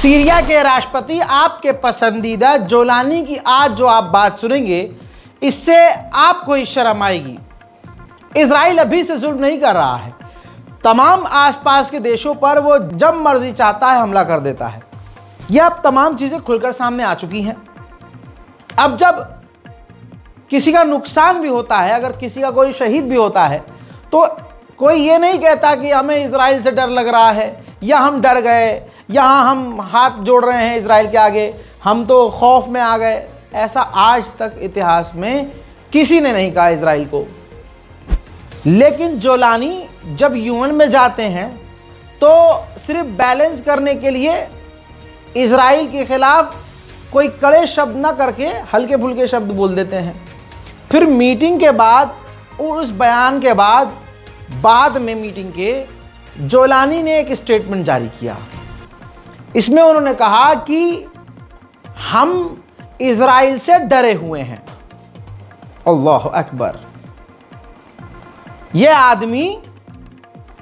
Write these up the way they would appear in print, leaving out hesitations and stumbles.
Syria के राष्ट्रपति आपके पसंदीदा जोलानी की आज जो आप बात सुनेंगे, इससे आपको ही शर्म आएगी। इजराइल अभी से जुल्म नहीं कर रहा है, तमाम आसपास के देशों पर वो जब मर्जी चाहता है हमला कर देता है। यह अब तमाम चीज़ें खुलकर सामने आ चुकी हैं। अब जब किसी का नुकसान भी होता है, अगर किसी का कोई शहीद भी होता है, तो कोई ये नहीं कहता कि हमें इजराइल से डर लग रहा है या हम डर गए, यहाँ हम हाथ जोड़ रहे हैं इजराइल के आगे, हम तो खौफ में आ गए। ऐसा आज तक इतिहास में किसी ने नहीं कहा इजराइल को। लेकिन जोलानी जब यूएन में जाते हैं तो सिर्फ बैलेंस करने के लिए इजराइल के खिलाफ कोई कड़े शब्द ना करके हल्के फुल्के शब्द बोल देते हैं। फिर मीटिंग के बाद और उस बयान के बाद में मीटिंग के जोलानी ने एक स्टेटमेंट जारी किया। इसमें उन्होंने कहा कि हम इजराइल से डरे हुए हैं। अल्लाह अकबर। यह आदमी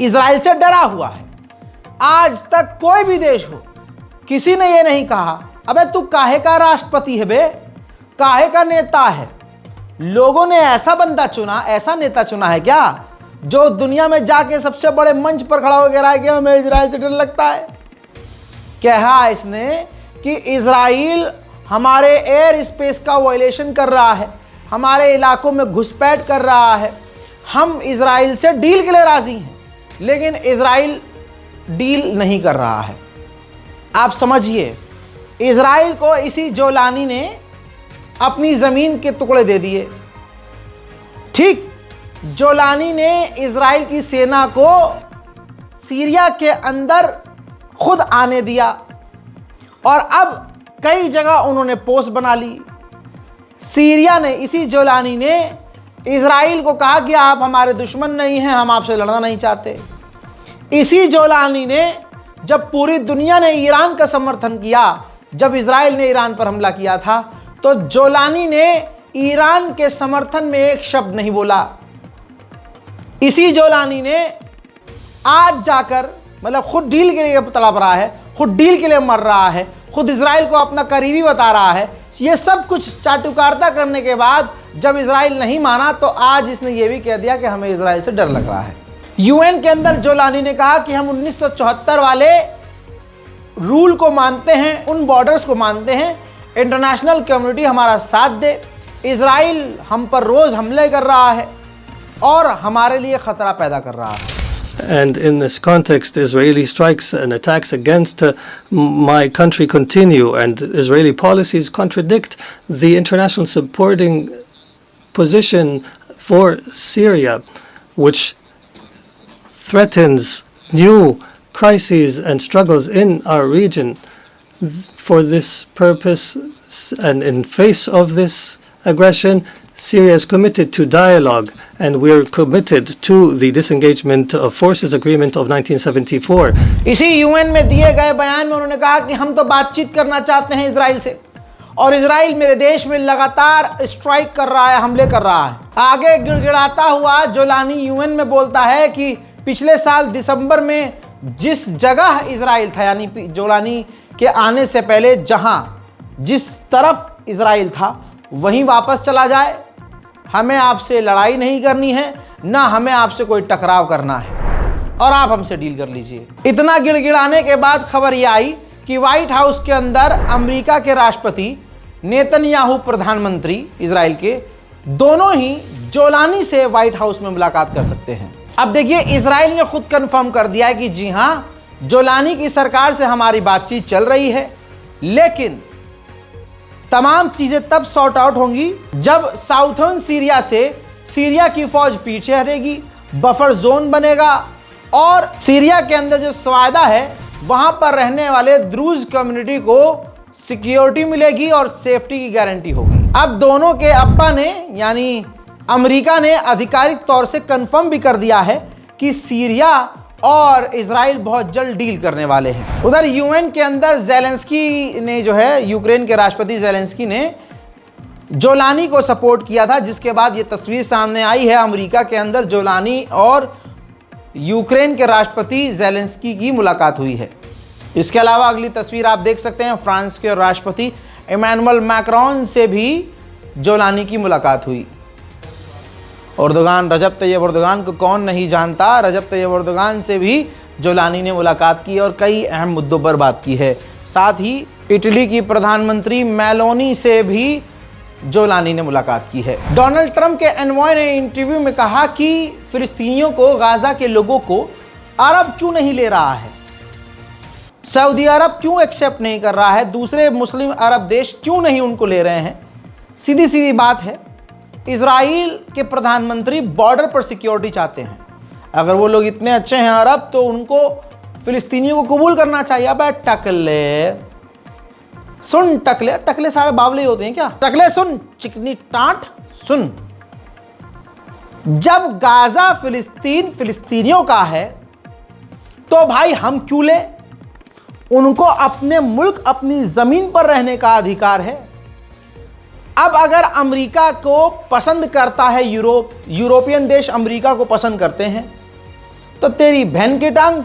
इजराइल से डरा हुआ है। आज तक कोई भी देश हो, किसी ने यह नहीं कहा अबे तू काहे का राष्ट्रपति है बे, काहे का नेता है। लोगों ने ऐसा बंदा चुना, ऐसा नेता चुना है क्या जो दुनिया में जाके सबसे बड़े मंच पर खड़ा हो गया है कि हमें इजराइल से डर लगता है। कहा इसने कि इजराइल हमारे एयर स्पेस का वायलेशन कर रहा है, हमारे इलाकों में घुसपैठ कर रहा है, हम इजराइल से डील के लिए राजी हैं, लेकिन इजराइल डील नहीं कर रहा है। आप समझिए, इजराइल को इसी जोलानी ने अपनी ज़मीन के टुकड़े दे दिए। ठीक, जोलानी ने इजराइल की सेना को सीरिया के अंदर खुद आने दिया और अब कई जगह उन्होंने पोस्ट बना ली। सीरिया ने, इसी जोलानी ने इजराइल को कहा कि आप हमारे दुश्मन नहीं हैं, हम आपसे लड़ना नहीं चाहते। इसी जोलानी ने, जब पूरी दुनिया ने ईरान का समर्थन किया, जब इजराइल ने ईरान पर हमला किया था, तो जोलानी ने ईरान के समर्थन में एक शब्द नहीं बोला। इसी जोलानी ने आज जाकर, मतलब खुद डील के लिए तड़प रहा है, खुद डील के लिए मर रहा है, खुद इजराइल को अपना करीबी बता रहा है। ये सब कुछ चाटुकारिता करने के बाद जब इजराइल नहीं माना, तो आज इसने ये भी कह दिया कि हमें इजराइल से डर लग रहा है। यूएन के अंदर जोलानी ने कहा कि हम 1974 वाले रूल को मानते हैं, उन बॉर्डर्स को मानते हैं, इंटरनेशनल कम्युनिटी हमारा साथ दे। इजराइल हम पर रोज हमले कर रहा है और हमारे लिए खतरा पैदा कर रहा है। And in this context, Israeli strikes and attacks against my country continue, and Israeli policies contradict the international supporting position for Syria, which threatens new crises and struggles in our region. For this purpose, and in face of this aggression, Syria is committed to dialogue, and we're committed to the disengagement of forces agreement of 1974. इसी UN में दिए गए बयान में उन्होंने कहा कि हम तो बातचीत करना चाहते हैं इजराइल से, और इजराइल मेरे देश में लगातार स्ट्राइक कर रहा है, हमले कर रहा है। आगे गिड़गिड़ाता हुआ जोलानी यूएन में बोलता है कि पिछले साल दिसंबर में जिस जगह इजराइल था, यानी जोलानी के आने से पहले जहां जिस तरफ इजराइल था वहीं वापस चला जाए। हमें आपसे लड़ाई नहीं करनी है, ना हमें आपसे कोई टकराव करना है, और आप हमसे डील कर लीजिए। इतना गिड़गिड़ाने के बाद खबर यह आई कि व्हाइट हाउस के अंदर अमेरिका के राष्ट्रपति, नेतन्याहू प्रधानमंत्री इजराइल के, दोनों ही जोलानी से व्हाइट हाउस में मुलाकात कर सकते हैं। अब देखिए, इजराइल ने खुद कंफर्म कर दिया है कि जी हां, जोलानी की सरकार से हमारी बातचीत चल रही है, लेकिन तमाम चीजें तब सॉर्ट आउट होंगी जब साउथर्न सीरिया से सीरिया की फौज पीछे हटेगी, बफर जोन बनेगा, और सीरिया के अंदर जो सवादा है वहां पर रहने वाले द्रूज कम्युनिटी को सिक्योरिटी मिलेगी और सेफ्टी की गारंटी होगी। अब दोनों के अब्बा ने, यानी अमेरिका ने आधिकारिक तौर से कंफर्म भी कर दिया है कि सीरिया और इजराइल बहुत जल्द डील करने वाले हैं। उधर यूएन के अंदर ज़ेलेंस्की ने, जो है यूक्रेन के राष्ट्रपति ज़ेलेंस्की ने जोलानी को सपोर्ट किया था, जिसके बाद ये तस्वीर सामने आई है अमेरिका के अंदर जोलानी और यूक्रेन के राष्ट्रपति ज़ेलेंस्की की मुलाकात हुई है। इसके अलावा अगली तस्वीर आप देख सकते हैं, फ्रांस के राष्ट्रपति इमैनुअल मैक्रोन से भी जोलानी की मुलाकात हुई। अर्दोगान, रजब तैयब अर्दोगान को कौन नहीं जानता। रजब तैयब अर्दोगान से भी जोलानी ने मुलाकात की और कई अहम मुद्दों पर बात की है। साथ ही इटली की प्रधानमंत्री मेलोनी से भी जोलानी ने मुलाकात की है। डोनाल्ड ट्रंप के एनवॉय ने इंटरव्यू में कहा कि फिलिस्तीनियों को, गाजा के लोगों को अरब क्यों नहीं ले रहा है, सऊदी अरब क्यों एक्सेप्ट नहीं कर रहा है, दूसरे मुस्लिम अरब देश क्यों नहीं उनको ले रहे हैं। सीधी सीधी बात है, इजराइल के प्रधानमंत्री बॉर्डर पर सिक्योरिटी चाहते हैं। अगर वो लोग इतने अच्छे हैं अरब, तो उनको फिलिस्तीनियों को कबूल करना चाहिए। अब टकले सुन, टकले टकले सारे बावले होते हैं क्या? टकले सुन, चिकनी टांट सुन। जब गाजा फिलिस्तीनियों का है तो भाई हम क्यों ले? उनको अपने मुल्क, अपनी जमीन पर रहने का अधिकार है। अब अगर अमेरिका को पसंद करता है यूरोपियन देश अमेरिका को पसंद करते हैं, तो तेरी बहन की टांग,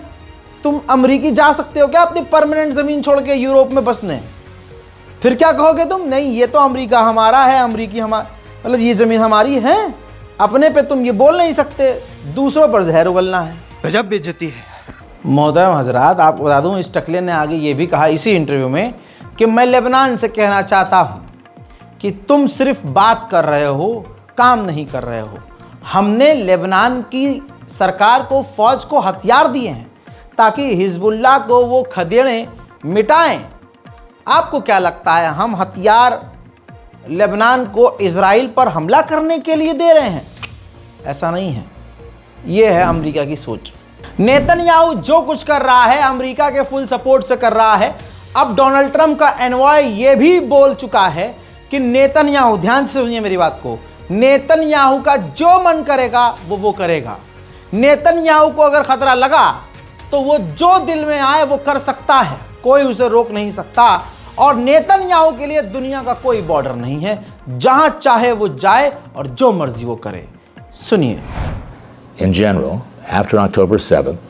तुम अमेरिकी जा सकते हो क्या अपनी परमानेंट जमीन छोड़ के यूरोप में बसने? फिर क्या कहोगे तुम? नहीं, ये तो अमेरिका हमारा है, अमेरिकी हमारा, मतलब ये जमीन हमारी है। अपने पे तुम ये बोल नहीं सकते, दूसरों पर जहर उगलना है। गजब बेइज्जती है। मोहतरम हजरात, आपको बता दूं, इस टकले ने आगे ये भी कहा इसी इंटरव्यू में कि मैं लेबनान से कहना चाहता हूं कि तुम सिर्फ बात कर रहे हो, काम नहीं कर रहे हो। हमने लेबनान की सरकार को, फौज को हथियार दिए हैं ताकि हिजबुल्लाह को वो खदेड़ें, मिटाएं। आपको क्या लगता है हम हथियार लेबनान को इजराइल पर हमला करने के लिए दे रहे हैं? ऐसा नहीं है। ये है अमेरिका की सोच। नेतन्याहू जो कुछ कर रहा है अमेरिका के फुल सपोर्ट से कर रहा है। अब डोनाल्ड ट्रंप का एनवॉय ये भी बोल चुका है कि नेतन्याहू, ध्यान से सुनिए मेरी बात को, नेतन्याहू का जो मन करेगा वो करेगा। नेतन्याहू को अगर खतरा लगा तो वो जो दिल में आए वो कर सकता है, कोई उसे रोक नहीं सकता। और नेतन्याहू के लिए दुनिया का कोई बॉर्डर नहीं है, जहां चाहे वो जाए और जो मर्जी वो करे। सुनिए। In general, after October 7th,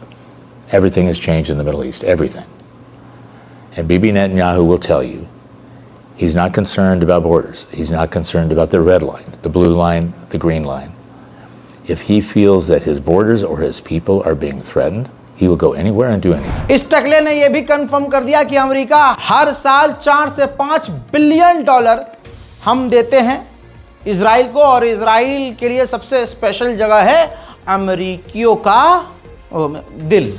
everything has changed in the Middle East, everything. And Bibi Netanyahu will tell you, he's not concerned about borders. He's not concerned about the red line, the blue line, the green line. If he feels that his borders or his people are being threatened, he will go anywhere and do anything. इस टकले ने यह भी confirm कर दिया कि America हर साल 4 से 5 billion dollar हम देते हैं इजराइल को, और इजराइल के लिए सबसे स्पेशल जगह है अमेरिकियों का दिल।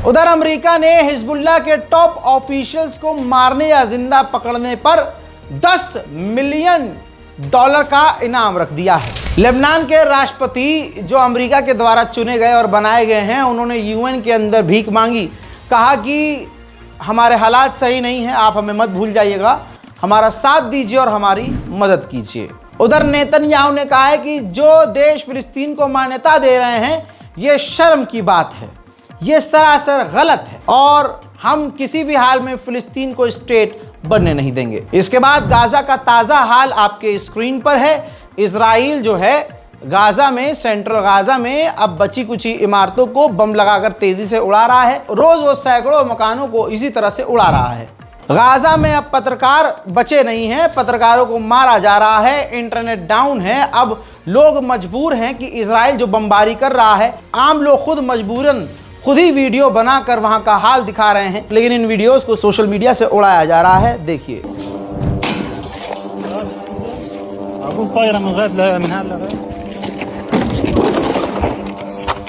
उधर अमेरिका ने हिजबुल्लाह के टॉप ऑफिशियल्स को मारने या जिंदा पकड़ने पर $10 मिलियन का इनाम रख दिया है। लेबनान के राष्ट्रपति जो अमेरिका के द्वारा चुने गए और बनाए गए हैं, उन्होंने यूएन के अंदर भीख मांगी, कहा कि हमारे हालात सही नहीं है, आप हमें मत भूल जाइएगा, हमारा साथ दीजिए और हमारी मदद कीजिए। उधर नेतन्याहू ने कहा है कि जो देश फिलिस्तीन को मान्यता दे रहे हैं, ये शर्म की बात है, ये सरासर गलत है और हम किसी भी हाल में फिलिस्तीन को स्टेट बनने नहीं देंगे। इसके बाद गाजा का ताज़ा हाल आपके स्क्रीन पर है। इजराइल जो है गाजा में, सेंट्रल गाजा में अब बची कुछ इमारतों को बम लगाकर तेजी से उड़ा रहा है। रोज वो सैकड़ों मकानों को इसी तरह से उड़ा रहा है। गाजा में अब पत्रकार बचे नहीं हैं, पत्रकारों को मारा जा रहा है, इंटरनेट डाउन है। अब लोग मजबूर हैं कि इजराइल जो बमबारी कर रहा है, आम लोग खुद मजबूरन खुद ही वीडियो बनाकर वहां का हाल दिखा रहे हैं, लेकिन इन वीडियोस को सोशल मीडिया से उड़ाया जा रहा है। देखिए।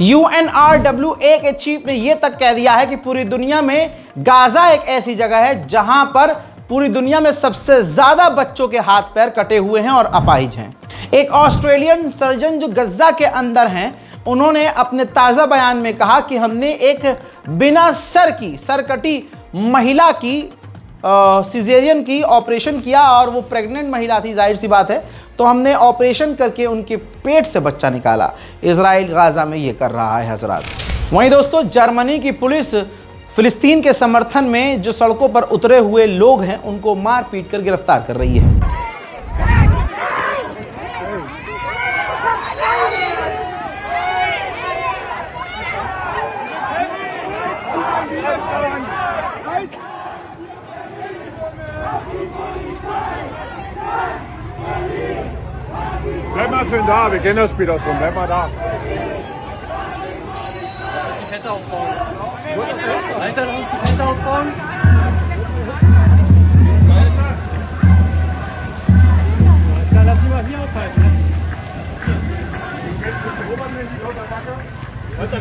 UNRWA के चीफ ने यह तक कह दिया है कि पूरी दुनिया में गाजा एक ऐसी जगह है जहां पर पूरी दुनिया में सबसे ज्यादा बच्चों के हाथ पैर कटे हुए हैं और अपाहिज हैं। एक ऑस्ट्रेलियन सर्जन जो गज्जा के अंदर हैं, उन्होंने अपने ताज़ा बयान में कहा कि हमने एक बिना सर कटी महिला की सिजेरियन की ऑपरेशन किया और वो प्रेग्नेंट महिला थी, जाहिर सी बात है, तो हमने ऑपरेशन करके उनके पेट से बच्चा निकाला। इजराइल गाजा में ये कर रहा है हजरात। वहीं दोस्तों, जर्मनी की पुलिस फिलिस्तीन के समर्थन में जो सड़कों पर उतरे हुए लोग हैं उनको मार पीट कर गिरफ्तार कर रही है। Bleib mal schön da, wir kennen das Spiel auch schon. Bleib mal da. Lass ihn mal hier aufhalten.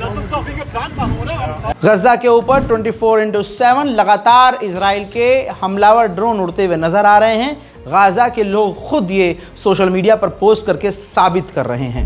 Lass uns doch wie geplant machen, oder? गजा के ऊपर 24/7 लगातार इजराइल के हमलावर ड्रोन उड़ते हुए नजर आ रहे हैं। गाजा के लोग खुद ये सोशल मीडिया पर पोस्ट करके साबित कर रहे हैं।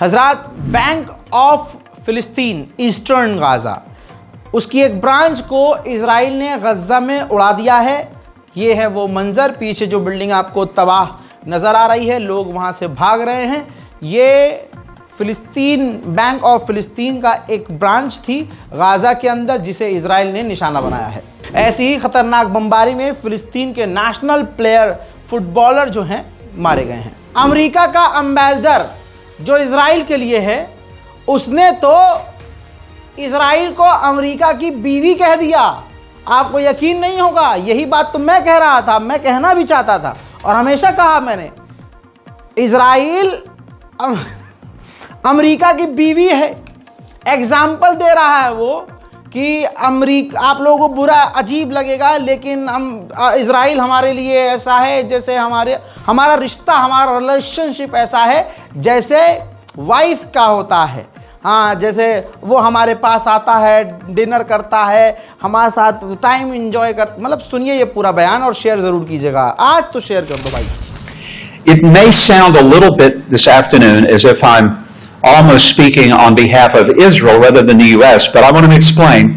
हजरात, बैंक ऑफ फिलिस्तीन ईस्टर्न गाजा, उसकी एक ब्रांच को इजराइल ने गजा में उड़ा दिया है। ये है वो मंजर, पीछे जो बिल्डिंग आपको तबाह नज़र आ रही है, लोग वहाँ से भाग रहे हैं। ये फिलिस्तीन, बैंक ऑफ फिलिस्तीन का एक ब्रांच थी गाजा के अंदर जिसे इजराइल ने निशाना बनाया है। ऐसी ही ख़तरनाक बमबारी में फिलिस्तीन के नेशनल प्लेयर, फुटबॉलर जो हैं मारे गए हैं। अमेरिका का एम्बेसडर जो इजराइल के लिए है, उसने तो इजराइल को अमेरिका की बीवी कह दिया। आपको यकीन नहीं होगा, यही बात तो मैं कह रहा था, मैं कहना भी चाहता था और हमेशा कहा मैंने, इजराइल अमेरिका की बीवी है। एग्जाम्पल दे रहा है वो कि अमेरिका, आप लोगों को बुरा अजीब लगेगा लेकिन इजराइल हमारे लिए ऐसा है जैसे हमारा रिश्ता, हमारा रिलेशनशिप ऐसा है जैसे वाइफ का होता है। हाँ, जैसे वो हमारे पास आता है, डिनर करता है, हमारे साथ टाइम एंजॉय कर, मतलब सुनिए ये पूरा बयान और शेयर ज़रूर कीजिएगा। आज तो शेयर कर दो भाई। It may sound a little bit this afternoon as if I'm almost speaking on behalf of Israel rather than the U.S., but I want to explain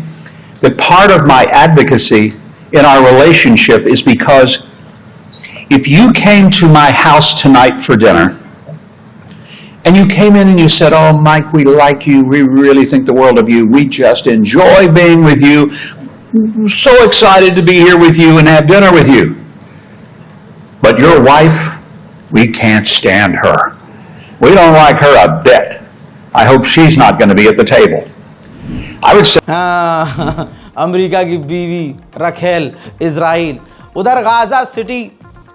that part of my advocacy in our relationship is because if you came to my house tonight for dinner and you came in and you said, "Oh, Mike, we like you, we really think the world of you, we just enjoy being with you, so excited to be here with you and have dinner with you. But your wife, we can't stand her. We don't like her a bit. I hope she's not going to be at the table." I would say America की बीवी रखेल, Israel. उधर Gaza city,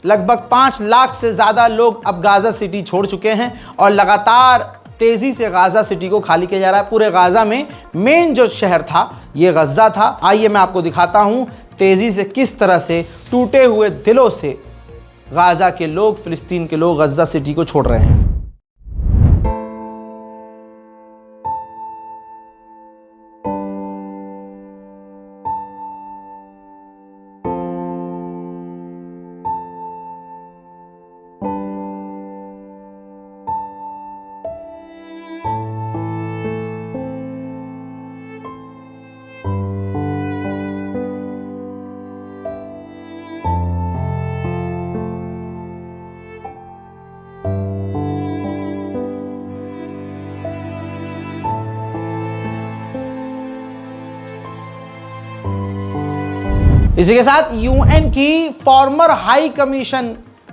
लगभग 5 लाख से ज़्यादा लोग अब Gaza city छोड़ चुके हैं और लगातार तेज़ी से गाजा सिटी को खाली किया जा रहा है। पूरे गाजा में मेन जो शहर था ये गजा था। आइए मैं आपको दिखाता हूँ तेज़ी से किस तरह से टूटे हुए दिलों से गाजा के लोग, फिलिस्तीन के लोग गजा सिटी को छोड़ रहे हैं। इसी के साथ यूएन की फॉर्मर हाई कमीशन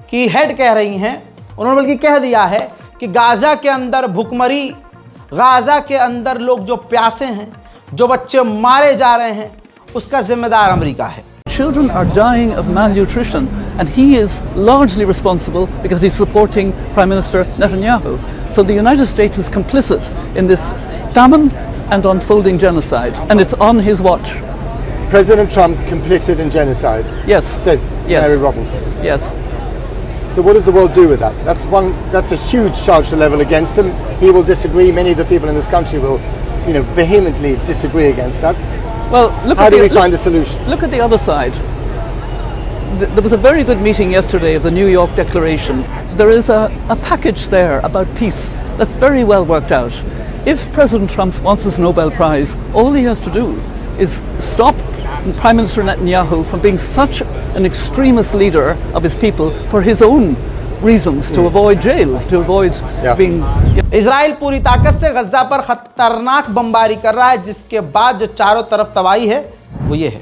की हेड कह रही हैं, उन्होंने बल्कि कह दिया है कि गाजा के अंदर भुखमरी, गाजा के अंदर लोग जो प्यासे हैं, जो बच्चे मारे जा रहे हैं, उसका जिम्मेदार अमेरिका है। Children are dying of malnutrition, and he is largely responsible because he's supporting Prime Minister Netanyahu. So the United States is complicit in this famine and unfolding genocide, and it's on his watch. President Trump complicit in genocide? Yes. Says Yes. Mary Robinson. Yes. So what does the world do with that? That's a huge charge to level against him. He will disagree. Many of the people in this country will, vehemently disagree against that. Well, look How at do the, we find a solution? Look at the other side. There was a very good meeting yesterday of the New York Declaration. There is a package there about peace that's very well worked out. If President Trump wants his Nobel Prize, all he has to do is stop Prime Minister Netanyahu from being such an extremist leader of his people for his own reasons, to avoid jail, to avoid being... Israel पूरी ताकत से गज्जा पर खतरनाक बमबारी कर रहा है, जिसके बाद जो चारों तरफ तबाही है वो ये है।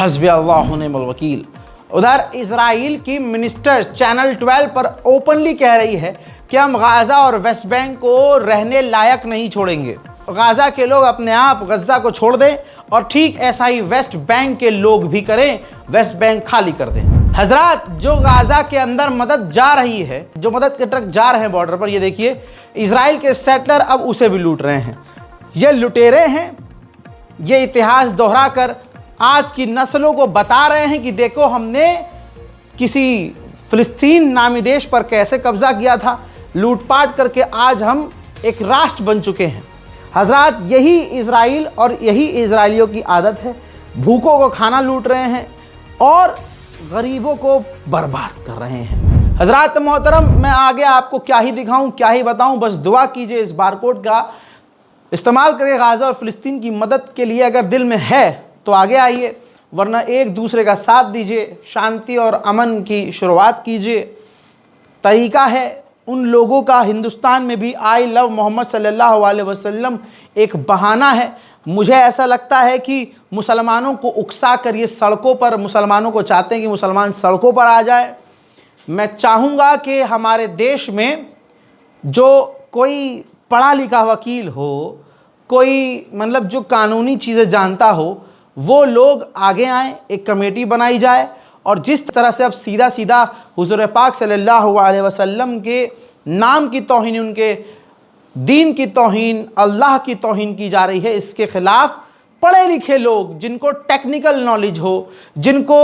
हस्बी अल्लाह निअमल वकील। उधर इजराइल की मिनिस्टर चैनल 12 पर ओपनली कह रही है कि हम गाज़ा और वेस्ट बैंक को रहने लायक नहीं छोड़ेंगे। गाज़ा के लोग अपने आप गज्जा को छोड़ दें और ठीक ऐसा ही वेस्ट बैंक के लोग भी करें, वेस्ट बैंक खाली कर दें। हजरात, जो गाज़ा के अंदर मदद जा रही है, जो मदद के ट्रक जा रहे हैं बॉर्डर पर, ये देखिए इजराइल के सेटलर अब उसे भी लूट रहे हैं। ये लुटेरे हैं, ये इतिहास दोहरा कर आज की नस्लों को बता रहे हैं कि देखो हमने किसी फिलिस्तीन नामी देश पर कैसे कब्जा किया था, लूटपाट करके आज हम एक राष्ट्र बन चुके हैं। हजरात, यही इजराइल और यही इजराइलियों की आदत है। भूखों को खाना लूट रहे हैं और गरीबों को बर्बाद कर रहे हैं। हजरात मोहतरम, मैं आगे आपको क्या ही दिखाऊं, क्या ही बताऊं, बस दुआ कीजिए इस बारकोड का इस्तेमाल करके गाज़ा और फ़िलिस्तीन की मदद के लिए अगर दिल में है तो आगे आइए, वरना एक दूसरे का साथ दीजिए, शांति और अमन की शुरुआत कीजिए। तरीका है उन लोगों का, हिंदुस्तान में भी आई लव मोहम्मद सल्लल्लाहु अलैहि वसल्लम एक बहाना है। मुझे ऐसा लगता है कि मुसलमानों को उकसा कर ये सड़कों पर, मुसलमानों को चाहते हैं कि मुसलमान सड़कों पर आ जाए। मैं चाहूँगा कि हमारे देश में जो कोई पढ़ा लिखा वकील हो, कोई मतलब जो कानूनी चीज़ें जानता हो, वो लोग आगे आएँ, एक कमेटी बनाई जाए और जिस तरह से अब सीधा सीधा हुज़ूर पाक सल्लल्लाहु अलैहि वसल्लम के नाम की तौहीन, उनके दीन की तौहीन, अल्लाह की तौहीन की जा रही है, इसके ख़िलाफ़ पढ़े लिखे लोग, जिनको टेक्निकल नॉलेज हो, जिनको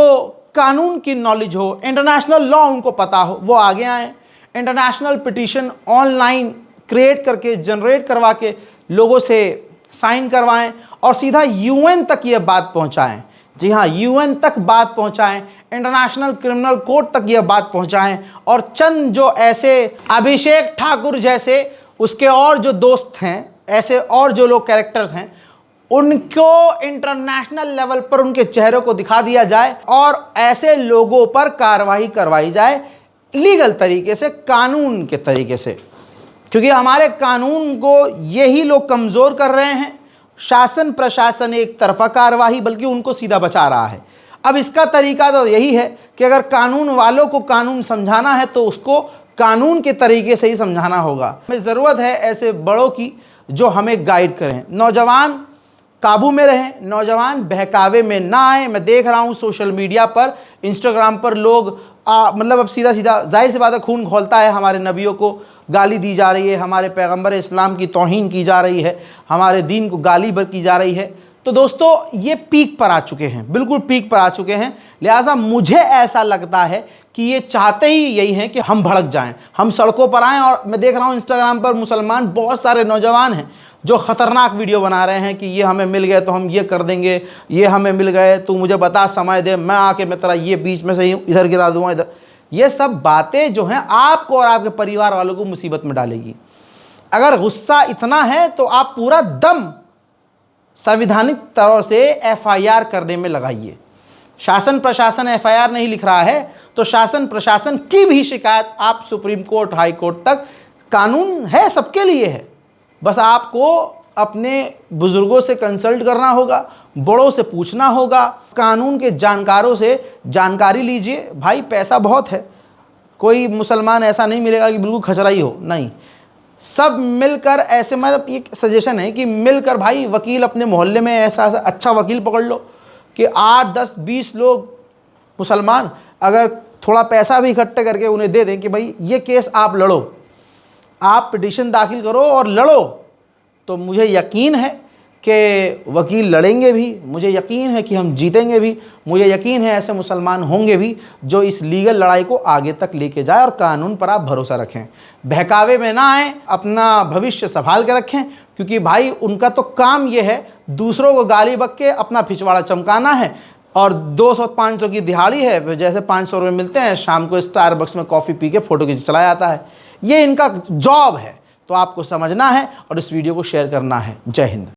कानून की नॉलेज हो, इंटरनेशनल लॉ उनको पता हो, वो आगे आएँ। इंटरनेशनल पिटीशन ऑनलाइन क्रिएट करके, जनरेट करवा के लोगों से साइन करवाएं और सीधा यूएन तक ये बात पहुंचाएं। जी हाँ, यूएन तक बात पहुंचाएं, इंटरनेशनल क्रिमिनल कोर्ट तक ये बात पहुंचाएं और चंद जो ऐसे अभिषेक ठाकुर जैसे उसके और जो दोस्त हैं, ऐसे और जो लोग कैरेक्टर्स हैं, उनको इंटरनेशनल लेवल पर उनके चेहरों को दिखा दिया जाए और ऐसे लोगों पर कार्रवाई करवाई जाए लीगल तरीके से, कानून के तरीके से, क्योंकि हमारे कानून को यही लोग कमज़ोर कर रहे हैं। शासन प्रशासन एक तरफा कार्रवाई, बल्कि उनको सीधा बचा रहा है। अब इसका तरीका तो यही है कि अगर कानून वालों को कानून समझाना है तो उसको कानून के तरीके से ही समझाना होगा। हमें ज़रूरत है ऐसे बड़ों की जो हमें गाइड करें। नौजवान काबू में रहें, नौजवान बहकावे में ना आए। मैं देख रहा हूँ सोशल मीडिया पर, इंस्टाग्राम पर लोग मतलब अब सीधा सीधा, जाहिर सी बात है, खून खौलता है। हमारे नबियों को गाली दी जा रही है, हमारे पैगंबर इस्लाम की तौहीन की जा रही है, हमारे दीन को गाली बर की जा रही है। तो दोस्तों, ये पीक पर आ चुके हैं, बिल्कुल पीक पर आ चुके हैं। लिहाजा मुझे ऐसा लगता है कि ये चाहते ही यही हैं कि हम भड़क जाएं, हम सड़कों पर आएँ। और मैं देख रहा हूँ इंस्टाग्राम पर मुसलमान बहुत सारे नौजवान हैं जो ख़तरनाक वीडियो बना रहे हैं कि ये हमें मिल गए तो हम ये कर देंगे, ये हमें मिल गए, तू मुझे बता, समय दे, मैं आके मैं तेरा ये बीच में से ही इधर गिरा दूँगा, इधर। ये सब बातें जो हैं आपको और आपके परिवार वालों को मुसीबत में डालेगी। अगर गुस्सा इतना है तो आप पूरा दम संवैधानिक तरह से एफआईआर करने में लगाइए। शासन प्रशासन एफआईआर नहीं लिख रहा है तो शासन प्रशासन की भी शिकायत आप सुप्रीम कोर्ट, हाई कोर्ट तक, कानून है सबके लिए है। बस आपको अपने बुजुर्गों से कंसल्ट करना होगा, बड़ों से पूछना होगा, कानून के जानकारों से जानकारी लीजिए। भाई पैसा बहुत है, कोई मुसलमान ऐसा नहीं मिलेगा कि बिल्कुल खचरा ही हो, नहीं, सब मिलकर ऐसे, मतलब एक सजेशन है कि मिलकर भाई वकील अपने मोहल्ले में ऐसा अच्छा वकील पकड़ लो कि 8, 10, 20 लोग मुसलमान अगर थोड़ा पैसा भी इकट्ठा करके उन्हें दे दें कि भाई ये केस आप लड़ो, आप पिटीशन दाखिल करो और लड़ो, तो मुझे यकीन है कि वकील लड़ेंगे भी, मुझे यकीन है कि हम जीतेंगे भी, मुझे यकीन है ऐसे मुसलमान होंगे भी जो इस लीगल लड़ाई को आगे तक लेके जाए और कानून पर आप भरोसा रखें, बहकावे में ना आए, अपना भविष्य संभाल के रखें। क्योंकि भाई उनका तो काम ये है दूसरों को गाली बक के अपना पिछवाड़ा चमकाना है, और 200-500 की दिहाड़ी है, जैसे 500 रुपये मिलते हैं, शाम को स्टारबक्स में कॉफ़ी पी के फ़ोटो खींच चला जाता है, ये इनका जॉब है। तो आपको समझना है और इस वीडियो को शेयर करना है। जय हिंद।